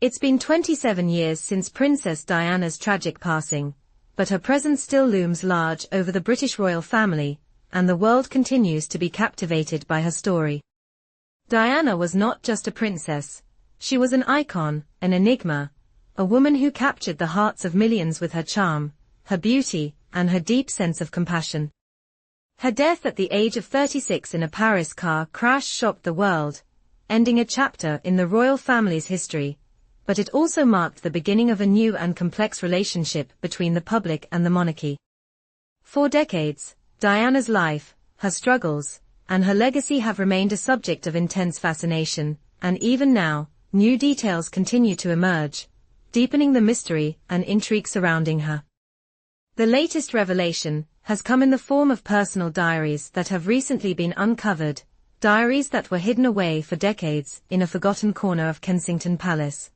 It's been 27 years since Princess Diana's tragic passing, but her presence still looms large over the British royal family, and the world continues to be captivated by her story. Diana was not just a princess, she was an icon, an enigma, a woman who captured the hearts of millions with her charm, her beauty, and her deep sense of compassion. Her death at the age of 36 in a Paris car crash shocked the world, ending a chapter in the royal family's history, but it also marked the beginning of a new and complex relationship between the public and the monarchy. For decades, Diana's life, her struggles, and her legacy have remained a subject of intense fascination, and even now, new details continue to emerge, deepening the mystery and intrigue surrounding her. The latest revelation has come in the form of personal diaries that have recently been uncovered, diaries that were hidden away for decades in a forgotten corner of Kensington Palace.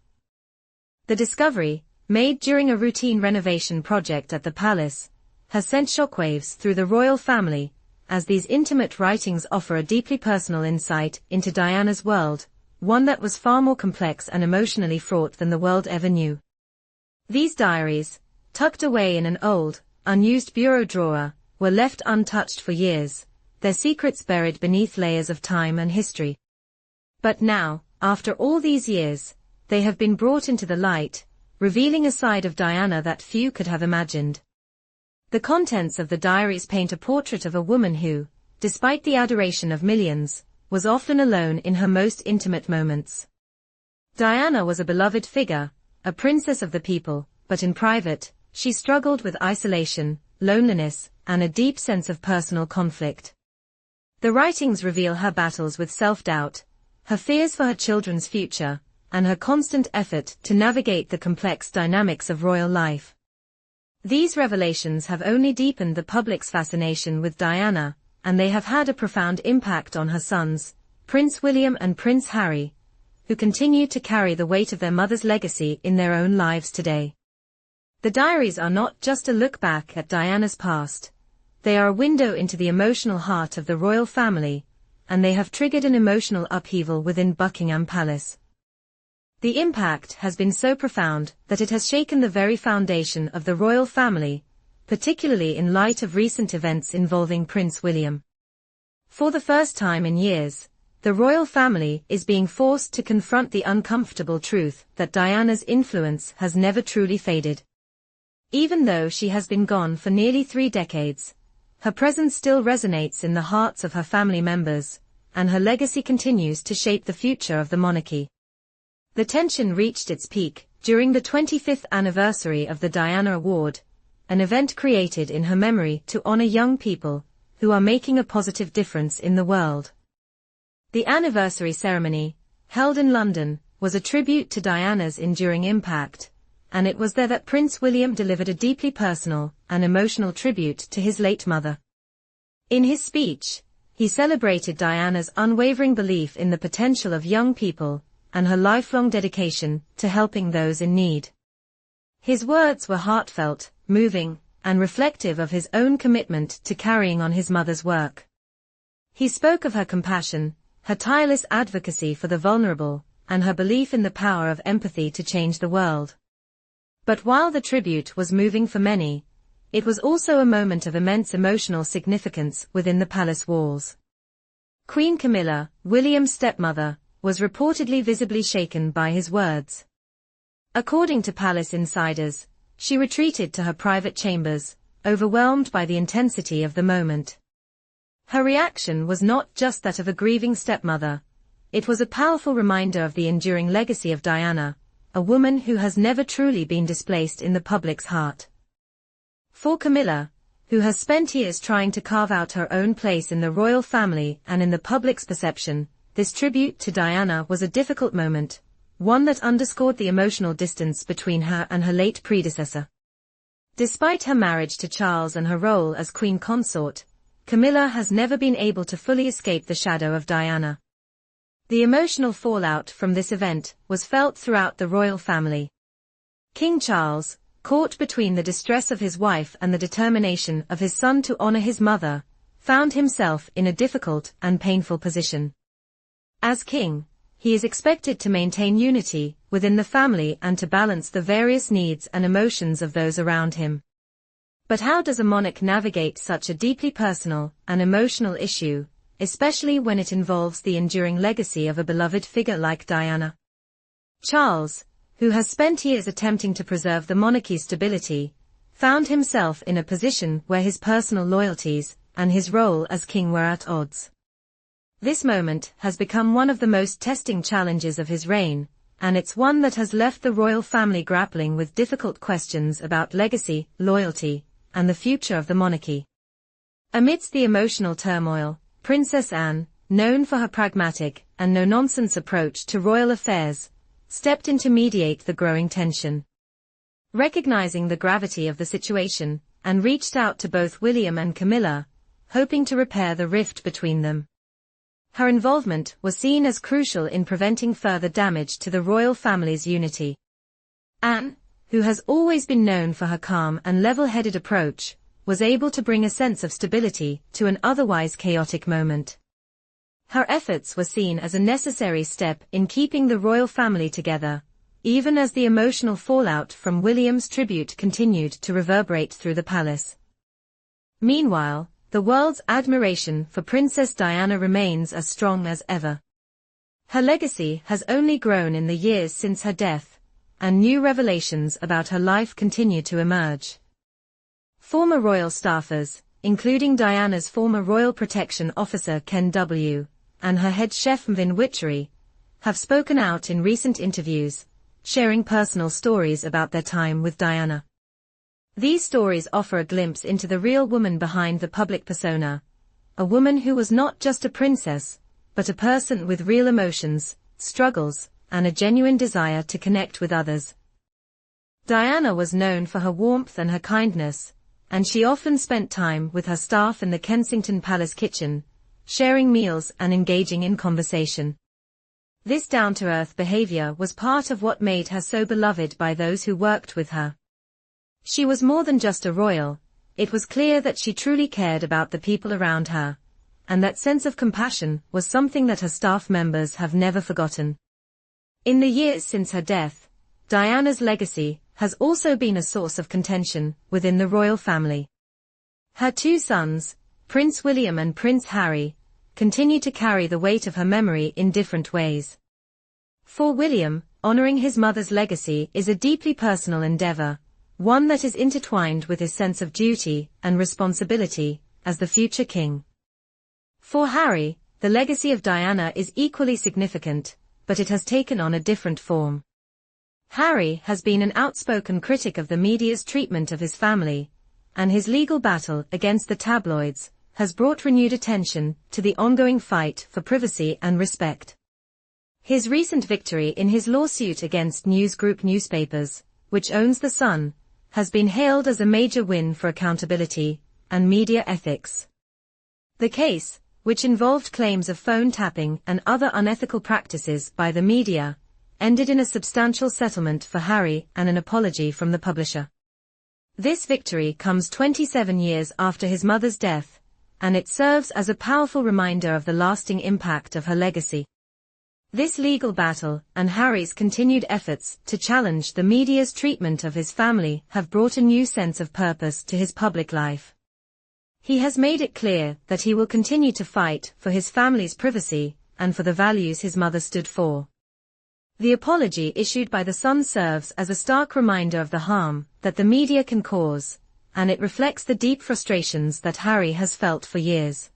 The discovery, made during a routine renovation project at the palace, has sent shockwaves through the royal family, as these intimate writings offer a deeply personal insight into Diana's world, one that was far more complex and emotionally fraught than the world ever knew. These diaries, tucked away in an old, unused bureau drawer, were left untouched for years, their secrets buried beneath layers of time and history. But now, after all these years, they have been brought into the light, revealing a side of Diana that few could have imagined. The contents of the diaries paint a portrait of a woman who, despite the adoration of millions, was often alone in her most intimate moments. Diana was a beloved figure, a princess of the people, but in private, she struggled with isolation, loneliness, and a deep sense of personal conflict. The writings reveal her battles with self-doubt, her fears for her children's future, and her constant effort to navigate the complex dynamics of royal life. These revelations have only deepened the public's fascination with Diana, and they have had a profound impact on her sons, Prince William and Prince Harry, who continue to carry the weight of their mother's legacy in their own lives today. The diaries are not just a look back at Diana's past, they are a window into the emotional heart of the royal family, and they have triggered an emotional upheaval within Buckingham Palace. The impact has been so profound that it has shaken the very foundation of the royal family, particularly in light of recent events involving Prince William. For the first time in years, the royal family is being forced to confront the uncomfortable truth that Diana's influence has never truly faded. Even though she has been gone for nearly 3 decades, her presence still resonates in the hearts of her family members, and her legacy continues to shape the future of the monarchy. The tension reached its peak during the 25th anniversary of the Diana Award, an event created in her memory to honor young people who are making a positive difference in the world. The anniversary ceremony, held in London, was a tribute to Diana's enduring impact, and it was there that Prince William delivered a deeply personal and emotional tribute to his late mother. In his speech, he celebrated Diana's unwavering belief in the potential of young people and her lifelong dedication to helping those in need. His words were heartfelt, moving, and reflective of his own commitment to carrying on his mother's work. He spoke of her compassion, her tireless advocacy for the vulnerable, and her belief in the power of empathy to change the world. But while the tribute was moving for many, it was also a moment of immense emotional significance within the palace walls. Queen Camila, William's stepmother, was reportedly visibly shaken by his words. According to palace insiders, she retreated to her private chambers, overwhelmed by the intensity of the moment. Her reaction was not just that of a grieving stepmother, it was a powerful reminder of the enduring legacy of Diana, a woman who has never truly been displaced in the public's heart. For Camilla, who has spent years trying to carve out her own place in the royal family and in the public's perception, this tribute to Diana was a difficult moment, one that underscored the emotional distance between her and her late predecessor. Despite her marriage to Charles and her role as queen consort, Camilla has never been able to fully escape the shadow of Diana. The emotional fallout from this event was felt throughout the royal family. King Charles, caught between the distress of his wife and the determination of his son to honor his mother, found himself in a difficult and painful position. As king, he is expected to maintain unity, within the family and to balance the various needs and emotions of those around him. But how does a monarch navigate such a deeply personal and emotional issue, especially when it involves the enduring legacy of a beloved figure like Diana? Charles, who has spent years attempting to preserve the monarchy's stability, found himself in a position where his personal loyalties and his role as king were at odds. This moment has become one of the most testing challenges of his reign, and it's one that has left the royal family grappling with difficult questions about legacy, loyalty, and the future of the monarchy. Amidst the emotional turmoil, Princess Anne, known for her pragmatic and no-nonsense approach to royal affairs, stepped in to mediate the growing tension. Recognizing the gravity of the situation, Anne reached out to both William and Camilla, hoping to repair the rift between them. Her involvement was seen as crucial in preventing further damage to the royal family's unity. Anne, who has always been known for her calm and level-headed approach, was able to bring a sense of stability to an otherwise chaotic moment. Her efforts were seen as a necessary step in keeping the royal family together, even as the emotional fallout from William's tribute continued to reverberate through the palace. Meanwhile, the world's admiration for Princess Diana remains as strong as ever. Her legacy has only grown in the years since her death, and new revelations about her life continue to emerge. Former royal staffers, including Diana's former royal protection officer Ken W. and her head chef Mvin Witchery, have spoken out in recent interviews, sharing personal stories about their time with Diana. These stories offer a glimpse into the real woman behind the public persona, a woman who was not just a princess, but a person with real emotions, struggles, and a genuine desire to connect with others. Diana was known for her warmth and her kindness, and she often spent time with her staff in the Kensington Palace kitchen, sharing meals and engaging in conversation. This down-to-earth behavior was part of what made her so beloved by those who worked with her. She was more than just a royal, it was clear that she truly cared about the people around her, and that sense of compassion was something that her staff members have never forgotten. In the years since her death, Diana's legacy has also been a source of contention within the royal family. Her two sons, Prince William and Prince Harry, continue to carry the weight of her memory in different ways. For William, honoring his mother's legacy is a deeply personal endeavor, one that is intertwined with his sense of duty and responsibility as the future king. For Harry, the legacy of Diana is equally significant, but it has taken on a different form. Harry has been an outspoken critic of the media's treatment of his family, and his legal battle against the tabloids has brought renewed attention to the ongoing fight for privacy and respect. His recent victory in his lawsuit against News Group newspapers, which owns The Sun, has been hailed as a major win for accountability and media ethics. The case, which involved claims of phone tapping and other unethical practices by the media, ended in a substantial settlement for Harry and an apology from the publisher. This victory comes 27 years after his mother's death, and it serves as a powerful reminder of the lasting impact of her legacy. This legal battle and Harry's continued efforts to challenge the media's treatment of his family have brought a new sense of purpose to his public life. He has made it clear that he will continue to fight for his family's privacy and for the values his mother stood for. The apology issued by The Sun serves as a stark reminder of the harm that the media can cause, and it reflects the deep frustrations that Harry has felt for years.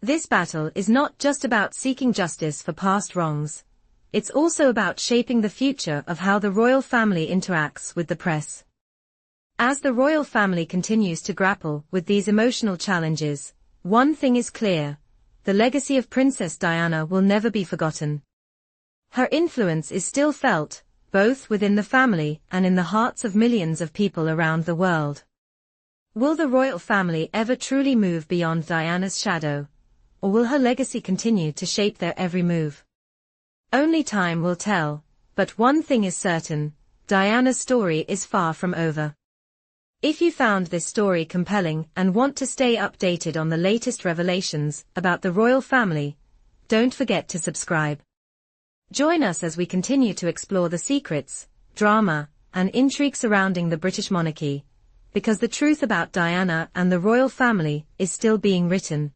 This battle is not just about seeking justice for past wrongs, it's also about shaping the future of how the royal family interacts with the press. As the royal family continues to grapple with these emotional challenges, one thing is clear: the legacy of Princess Diana will never be forgotten. Her influence is still felt, both within the family and in the hearts of millions of people around the world. Will the royal family ever truly move beyond Diana's shadow? Or will her legacy continue to shape their every move? Only time will tell, but one thing is certain: Diana's story is far from over. If you found this story compelling and want to stay updated on the latest revelations about the royal family, don't forget to subscribe. Join us as we continue to explore the secrets, drama, and intrigue surrounding the British monarchy, because the truth about Diana and the royal family is still being written.